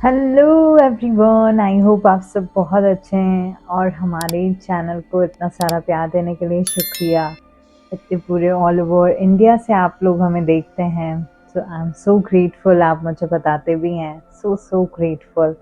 Hello everyone, I hope आप सब बहुत अच्छे हैं और हमारे चैनल को इतना सारा प्यार देने के लिए शुक्रिया। इतने पूरे ऑल ओवर इंडिया से आप लोग हमें देखते हैं, सो आई एम सो ग्रेटफुल। आप मुझे बताते भी हैं, so grateful.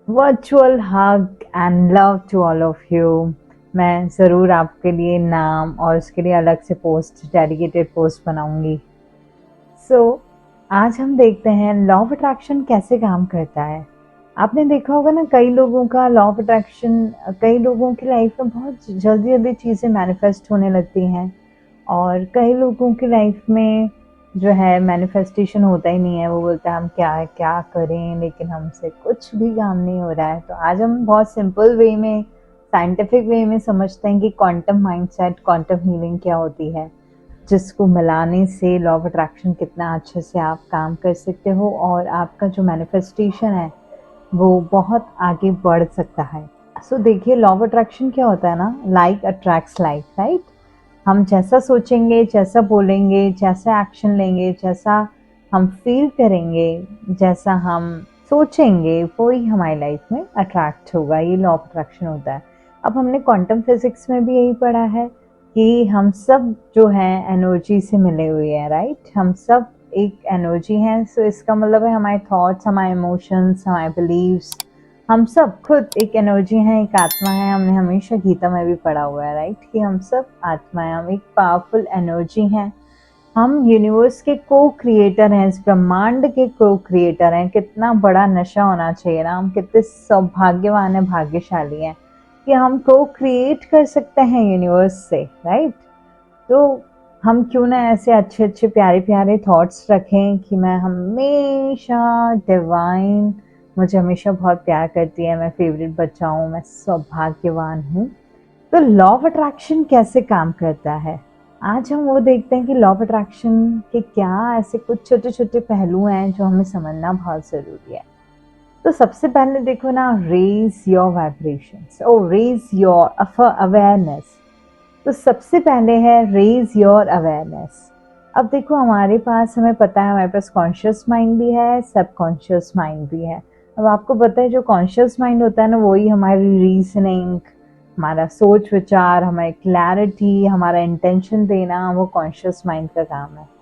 Virtual hug and love to all of you. मैं ज़रूर आपके लिए नाम और उसके लिए अलग से पोस्ट, डेडिकेटेड पोस्ट बनाऊंगी। आज हम देखते हैं लॉ ऑफ अट्रैक्शन कैसे काम करता है। आपने देखा होगा ना, कई लोगों का लॉ ऑफ अट्रैक्शन, कई लोगों की लाइफ में बहुत जल्दी जल्दी चीज़ें मैनिफेस्ट होने लगती हैं और कई लोगों की लाइफ में जो है मैनिफेस्टेशन होता ही नहीं है। वो बोलते हैं हम क्या क्या करें, लेकिन हमसे कुछ भी काम नहीं हो रहा है। तो आज हम बहुत सिंपल वे में, साइंटिफिक वे में समझते हैं कि क्वांटम माइंडसेट, क्वांटम हीलिंग क्या होती है, जिसको मिलाने से लॉ ऑफ अट्रैक्शन कितना अच्छे से आप काम कर सकते हो और आपका जो मैनिफेस्टेशन है वो बहुत आगे बढ़ सकता है। देखिए, लॉ ऑफ अट्रैक्शन क्या होता है ना, लाइक अट्रैक्ट्स लाइक, राइट। हम जैसा सोचेंगे, जैसा बोलेंगे, जैसा एक्शन लेंगे, जैसा हम फील करेंगे, जैसा हम सोचेंगे, वो ही हमारी लाइफ में अट्रैक्ट होगा। ये लॉ ऑफ अट्रैक्शन होता है। अब हमने क्वांटम फिजिक्स में भी यही पढ़ा है कि हम सब जो है एनर्जी से मिले हुए हैं, राइट। हम सब एक एनर्जी हैं। इसका मतलब है हमारे थॉट्स, हमारे इमोशंस, हमारे बिलीव्स, हम सब खुद एक एनर्जी हैं, एक आत्मा है। हमने हमेशा गीता में भी पढ़ा हुआ है, राइट, कि हम सब आत्मा है, हम एक पावरफुल एनर्जी हैं। हम यूनिवर्स के को क्रिएटर हैं, इस ब्रह्मांड के को क्रिएटर हैं। कितना बड़ा नशा होना चाहिए ना, हम कितने सौभाग्यवान हैं, भाग्यशाली हैं कि हम को क्रिएट कर सकते हैं यूनिवर्स से, राइट। तो हम क्यों ना ऐसे अच्छे अच्छे प्यारे प्यारे थॉट्स रखें कि मैं हमेशा डिवाइन मुझे हमेशा बहुत प्यार करती है, मैं फेवरेट बच्चा हूँ, मैं सौभाग्यवान हूँ। तो लॉ ऑफ अट्रैक्शन कैसे काम करता है, आज हम वो देखते हैं कि लॉ ऑफ अट्रैक्शन के क्या ऐसे कुछ छोटे छोटे पहलू हैं जो हमें समझना बहुत ज़रूरी है। तो सबसे पहले देखो ना, रेज योर वाइब्रेशंस और रेज योर अवेयरनेस। तो सबसे पहले है रेज योर अवेयरनेस। अब देखो, हमारे पास, हमें पता है हमारे पास कॉन्शियस माइंड भी है, सबकॉन्शियस माइंड भी है। अब आपको पता है जो कॉन्शियस माइंड होता है ना, वही हमारी रीजनिंग, हमारा सोच विचार, हमारी क्लैरिटी, हमारा इंटेंशन देना, वो कॉन्शियस माइंड का काम है।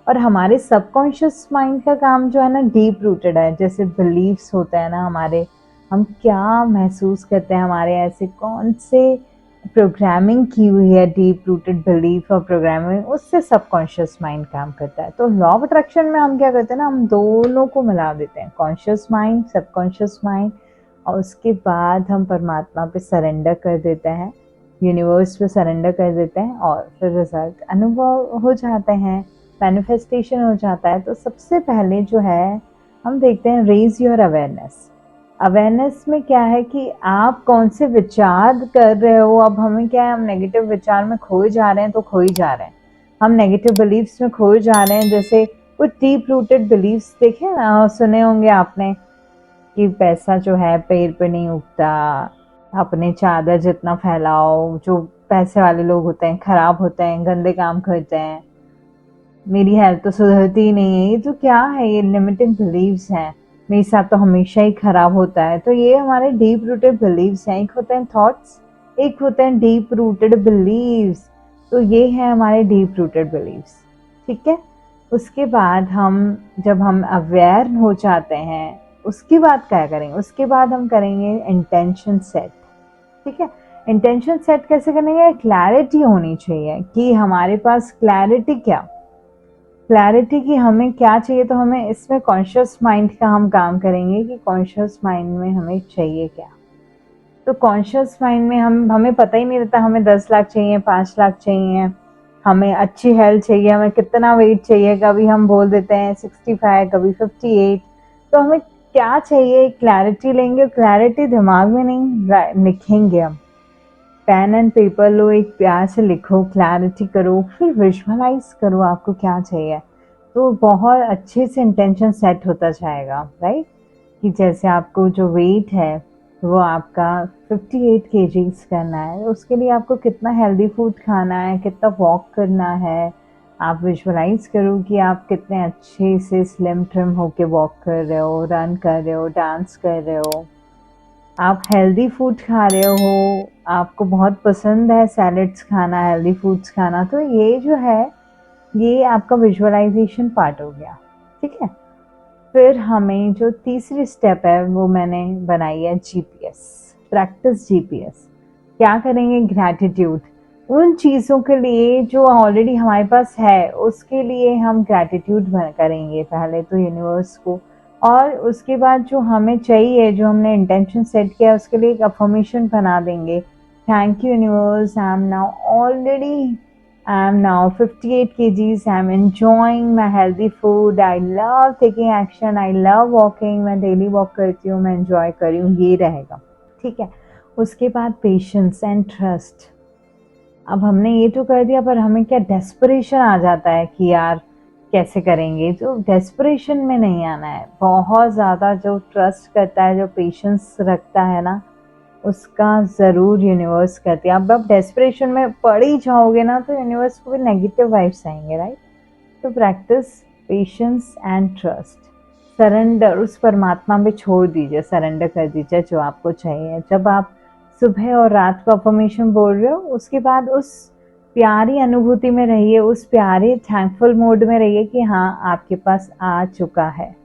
और हमारे सबकॉन्शियस माइंड का काम जो है ना, डीप रूटेड है। जैसे बिलीव्स होते हैं ना हमारे, हम क्या महसूस करते हैं, हमारे ऐसे कौन से प्रोग्रामिंग की हुई है, डीप रूटेड बिलीफ और प्रोग्रामिंग, उससे सबकॉन्शियस माइंड काम करता है। तो लॉ ऑफ अट्रैक्शन में हम क्या करते हैं ना, हम दोनों को मिला देते हैं, कॉन्शियस माइंड, सबकॉन्शियस माइंड, और उसके बाद हम परमात्मा पे सरेंडर कर देते हैं, यूनिवर्स पे सरेंडर कर देते हैं, और फिर रिजल्ट अनुभव हो जाते हैं, मैनिफेस्टेशन हो जाता है। तो सबसे पहले जो है हम देखते हैं रेज योर अवेयरनेस। अवेयरनेस में क्या है कि आप कौन से विचार कर रहे हो। अब हमें क्या है, हम नेगेटिव विचार में खोए जा रहे हैं तो खोए जा रहे हैं, हम नेगेटिव बिलीव्स में खोए जा रहे हैं। जैसे कुछ डीप रूटेड बिलीव्स देखे ना, सुने होंगे आपने कि पैसा जो है पेड़ पे नहीं उगता, अपने चादर जितना फैलाओ। जो पैसे वाले लोग होते हैं खराब होते हैं, गंदे काम करते हैं, मेरी हेल्थ तो सुधरती ही नहीं है। ये तो क्या है, ये लिमिटिंग बिलीव्स हैं, मेरे साथ तो हमेशा ही खराब होता है। तो ये हमारे डीप रूटेड बिलीव्स हैं। एक होते हैं थॉट्स, एक होते हैं डीप रूटेड बिलीव्स। तो ये है हमारे डीप रूटेड बिलीव्स, ठीक है। उसके बाद जब हम अवेयर हो जाते हैं, उसके बाद क्या करेंगे, उसके बाद हम करेंगे इंटेंशन सेट, ठीक है। इंटेंशन सेट कैसे करेंगे, क्लैरिटी होनी चाहिए कि हमारे पास क्लैरिटी क्या, क्लैरिटी की हमें क्या चाहिए। तो हमें इसमें कॉन्शियस माइंड का हम काम करेंगे कि कॉन्शियस माइंड में हमें चाहिए क्या। तो कॉन्शियस माइंड में हमें पता ही नहीं रहता हमें 10 लाख चाहिए, 5 लाख चाहिए, हमें अच्छी हेल्थ चाहिए, हमें कितना वेट चाहिए। कभी हम बोल देते हैं 65, कभी 58। तो हमें क्या चाहिए, क्लैरिटी लेंगे। क्लैरिटी दिमाग में नहीं लिखेंगे, हम पेन एंड पेपर लो, एक प्यार से लिखो, क्लैरिटी करो, फिर विजुअलाइज करो आपको क्या चाहिए। तो बहुत अच्छे से इंटेंशन सेट होता जाएगा, राइट। कि जैसे आपको जो वेट है वो आपका 58 केजीज करना है, उसके लिए आपको कितना हेल्दी फूड खाना है, कितना वॉक करना है, आप विजुअलाइज करो कि आप कितने अच्छे से स्लिम ट्रिम होके वॉक कर रहे हो, रन कर रहे हो, डांस कर रहे हो, आप हेल्दी फूड खा रहे हो, आपको बहुत पसंद है सैलेड्स खाना, हेल्दी फूड्स खाना। तो ये जो है, ये आपका विजुअलाइजेशन पार्ट हो गया, ठीक है। फिर हमें जो तीसरी स्टेप है वो मैंने बनाई है जीपीएस, प्रैक्टिस जीपीएस। क्या करेंगे? ग्रैटिट्यूड। उन चीज़ों के लिए जो ऑलरेडी हमारे पास है, उसके लिए हम ग्रैटिट्यूड करेंगे पहले तो यूनिवर्स को, और उसके बाद जो हमें चाहिए, जो हमने इंटेंशन सेट किया, उसके लिए एक अफर्मेशन बना देंगे। Thank you universe, I am now 58 kgs. I am enjoying my healthy food. I love taking action. I love walking. मैं डेली वॉक करती हूँ, मैं enjoy कर रही हूँ, ये रहेगा, ठीक है। उसके बाद पेशेंस एंड ट्रस्ट। अब हमने ये तो कर दिया, पर हमें क्या डेस्परेशन आ जाता है कि यार कैसे करेंगे। तो डेस्परेशन में नहीं आना है, बहुत ज़्यादा जो ट्रस्ट करता है, जो पेशेंस रखता है ना, उसका ज़रूर यूनिवर्स करती है। अब डेस्परेशन में पड़ ही जाओगे ना, तो यूनिवर्स को भी नेगेटिव वाइब्स आएंगे, राइट। तो practice patience and trust. Surrender, उस परमात्मा पे छोड़ दीजिए, सरेंडर कर दीजिए जो आपको चाहिए। जब आप सुबह और रात को अफर्मेशन बोल रहे हो, उसके बाद उस प्यारी अनुभूति में रहिए, उस प्यारे थैंकफुल मोड में रहिए कि हाँ, आपके पास आ चुका है।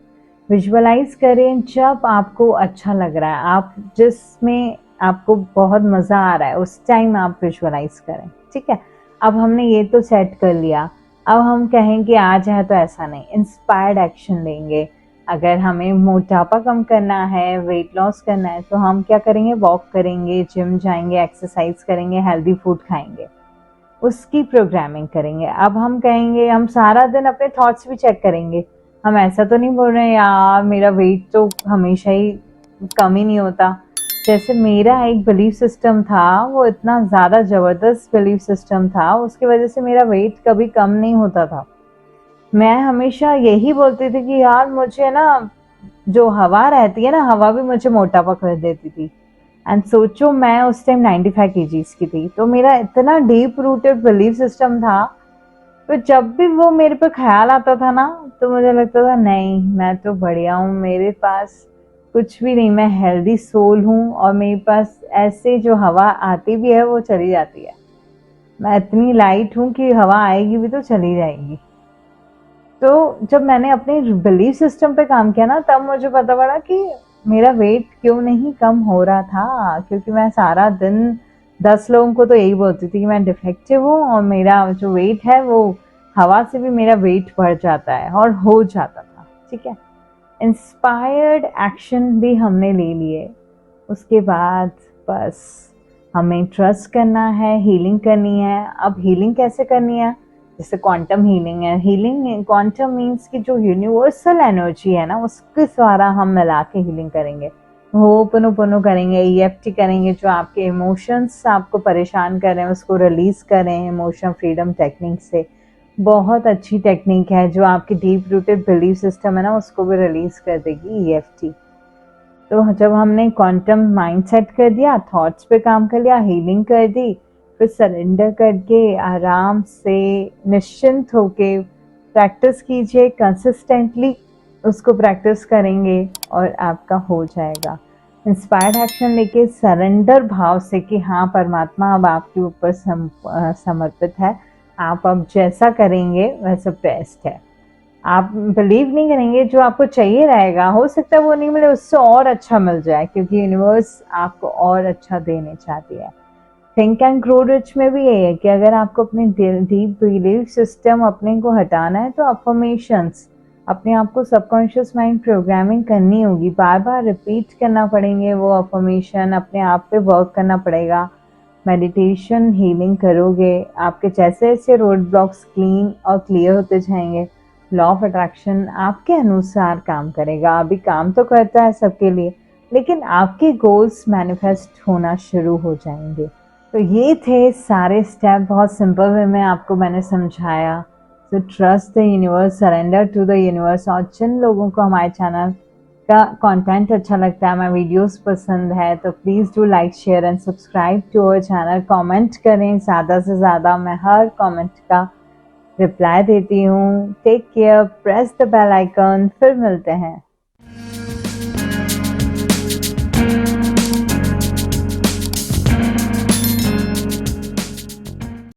विजुअलाइज करें जब आपको अच्छा लग रहा है, आप जिसमें आपको बहुत मज़ा आ रहा है, उस टाइम आप विजुअलाइज करें, ठीक है। अब हमने ये तो सेट कर लिया, अब हम कहें कि आज है तो ऐसा नहीं, इंस्पायर्ड एक्शन लेंगे। अगर हमें मोटापा कम करना है, वेट लॉस करना है, तो हम क्या करेंगे? वॉक करेंगे, जिम जाएंगे, एक्सरसाइज करेंगे, हेल्दी फूड खाएंगे, उसकी प्रोग्रामिंग करेंगे। अब हम कहेंगे, हम सारा दिन अपने थॉट्स भी चेक करेंगे। हम ऐसा तो नहीं बोल रहे हैं यार मेरा वेट तो हमेशा ही कम ही नहीं होता। जैसे मेरा एक बिलीफ सिस्टम था, वो इतना ज़्यादा ज़बरदस्त बिलीफ सिस्टम था, उसकी वजह से मेरा वेट कभी कम नहीं होता था। मैं हमेशा यही बोलती थी कि यार मुझे ना, जो हवा रहती है ना, हवा भी मुझे मोटापा कर देती थी। एंड सोचो, मैं उस टाइम 95 केजीज की थी, तो मेरा इतना डीप रूटेड बिलीफ सिस्टम था। तो जब भी वो मेरे पे ख्याल आता था ना, तो मुझे लगता था नहीं, मैं तो बढ़िया हूँ, मेरे पास कुछ भी नहीं, मैं हेल्दी सोल हूँ, और मेरे पास ऐसे जो हवा आती भी है वो चली जाती है। मैं इतनी लाइट हूँ कि हवा आएगी भी तो चली जाएगी। तो जब मैंने अपने बिलीफ सिस्टम पे काम किया ना, तब मुझे पता पड़ा कि मेरा वेट क्यों नहीं कम हो रहा था, क्योंकि मैं सारा दिन 10 लोगों को तो यही बोलती थी कि मैं डिफेक्टिव हूँ, और मेरा जो वेट है वो हवा से भी मेरा वेट बढ़ जाता है, और हो जाता था, ठीक है। इंस्पायर्ड एक्शन भी हमने ले लिए। उसके बाद बस हमें ट्रस्ट करना है, हीलिंग करनी है। अब हीलिंग कैसे करनी है? जैसे क्वांटम हीलिंग है। हीलिंग, क्वांटम मीन्स की जो यूनिवर्सल एनर्जी है ना, उसके द्वारा हम मिला के हीलिंग करेंगे। होपनोपोनो करेंगे, ईएफटी करेंगे, जो आपके इमोशंस आपको परेशान कर रहे हैं उसको रिलीज करें इमोशन फ्रीडम टेक्निक से। बहुत अच्छी टेक्निक है, जो आपकी डीप रूटेड बिलीफ सिस्टम है ना, उसको भी रिलीज कर देगी ईएफटी। तो जब हमने क्वांटम माइंड सेट कर दिया, थॉट्स पे काम कर लिया, हीलिंग कर दी, फिर सरेंडर करके आराम से निश्चिंत होके प्रैक्टिस कीजिए, कंसिस्टेंटली उसको प्रैक्टिस करेंगे और आपका हो जाएगा। इंस्पायर्ड एक्शन लेके सरेंडर भाव से कि हाँ, परमात्मा अब आपके ऊपर समर्पित है, आप अब जैसा करेंगे वैसा बेस्ट है। आप बिलीव नहीं करेंगे, जो आपको चाहिए रहेगा, हो सकता है वो नहीं मिले, उससे और अच्छा मिल जाए, क्योंकि यूनिवर्स आपको और अच्छा देने चाहती है। थिंक एंड ग्रो रिच में भी यही है कि अगर आपको अपने डीप बिलीफ सिस्टम अपने को हटाना है, तो अफर्मेशंस, अपने आप को सबकॉन्शियस माइंड प्रोग्रामिंग करनी होगी, बार बार रिपीट करना पड़ेंगे वो अफर्मेशन, अपने आप पे वर्क करना पड़ेगा। मेडिटेशन, हीलिंग करोगे, आपके जैसे जैसे रोड ब्लॉक्स क्लीन और क्लियर होते जाएंगे, लॉ ऑफ अट्रैक्शन आपके अनुसार काम करेगा। अभी काम तो करता है सबके लिए, लेकिन आपके गोल्स मैनिफेस्ट होना शुरू हो जाएंगे। तो ये थे सारे स्टेप, बहुत सिंपल वे में आपको मैंने समझाया। तो trust the universe, surrender to the universe. और जिन लोगों को हमारे चैनल का कंटेंट अच्छा लगता है, हमारे वीडियोस पसंद है, तो please do like, share and subscribe to our channel. Comment करें ज़्यादा से ज़्यादा, मैं हर कमेंट का रिप्लाई देती हूँ। Take care, press the bell icon, फिर मिलते हैं।